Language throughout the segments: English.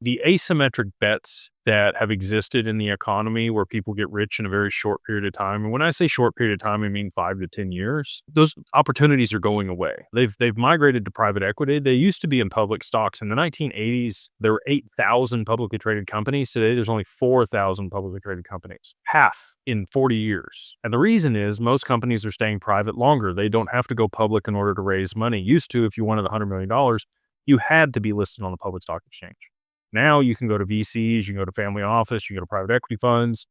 the asymmetric bets that have existed in the economy where people get rich in a very short period of time. And when I say short period of time, I mean 5 to 10 years. Those opportunities are going away. They've migrated to private equity. They used to be in public stocks. In the 1980s, there were 8,000 publicly traded companies. Today, there's only 4,000 publicly traded companies. Half in 40 years. And the reason is most companies are staying private longer. They don't have to go public in order to raise money. Used to, if you wanted $100 million, you had to be listed on the public stock exchange. Now you can go to VCs, you can go to family office, you can go to private equity funds.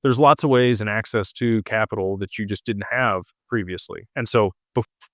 There's lots of ways and access to capital that you just didn't have previously. And so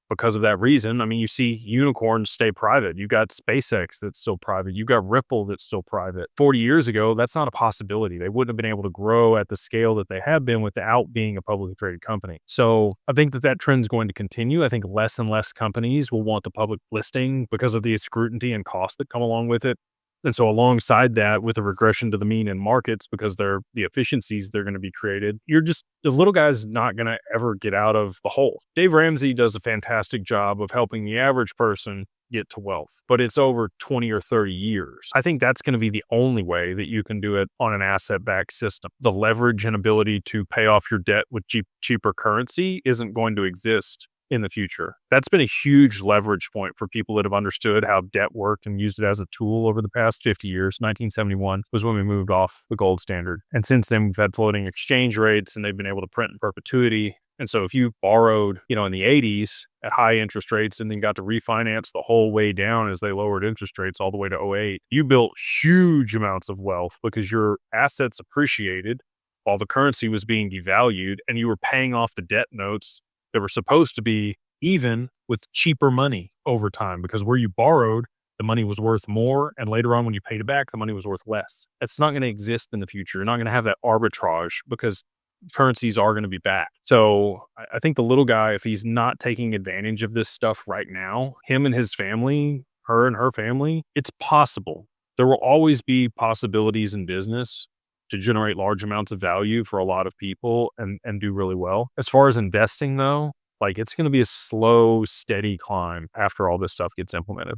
because of that reason, I mean, you see unicorns stay private. You've got SpaceX that's still private. You've got Ripple that's still private. 40 years ago, that's not a possibility. They wouldn't have been able to grow at the scale that they have been without being a publicly traded company. So I think that trend is going to continue. I think less and less companies will want the public listing because of the scrutiny and costs that come along with it. And so alongside that, with a regression to the mean in markets, because the efficiencies they're going to be created, the little guy's not going to ever get out of the hole. Dave Ramsey does a fantastic job of helping the average person get to wealth, but it's over 20 or 30 years. I think that's going to be the only way that you can do it on an asset-backed system. The leverage and ability to pay off your debt with cheaper currency isn't going to exist in the future. That's been a huge leverage point for people that have understood how debt worked and used it as a tool over the past 50 years. 1971 was when we moved off the gold standard. And since then, we've had floating exchange rates and they've been able to print in perpetuity. And so if you borrowed, in the 80s at high interest rates and then got to refinance the whole way down as they lowered interest rates all the way to '08, you built huge amounts of wealth because your assets appreciated while the currency was being devalued and you were paying off the debt notes that were supposed to be even with cheaper money over time, because where you borrowed, the money was worth more. And later on, when you paid it back, the money was worth less. It's not going to exist in the future. You're not going to have that arbitrage because currencies are going to be back. So I think the little guy, if he's not taking advantage of this stuff right now, him and his family, her and her family, it's possible. There will always be possibilities in business to generate large amounts of value for a lot of people and do really well. As far as investing though, it's going to be a slow, steady climb after all this stuff gets implemented.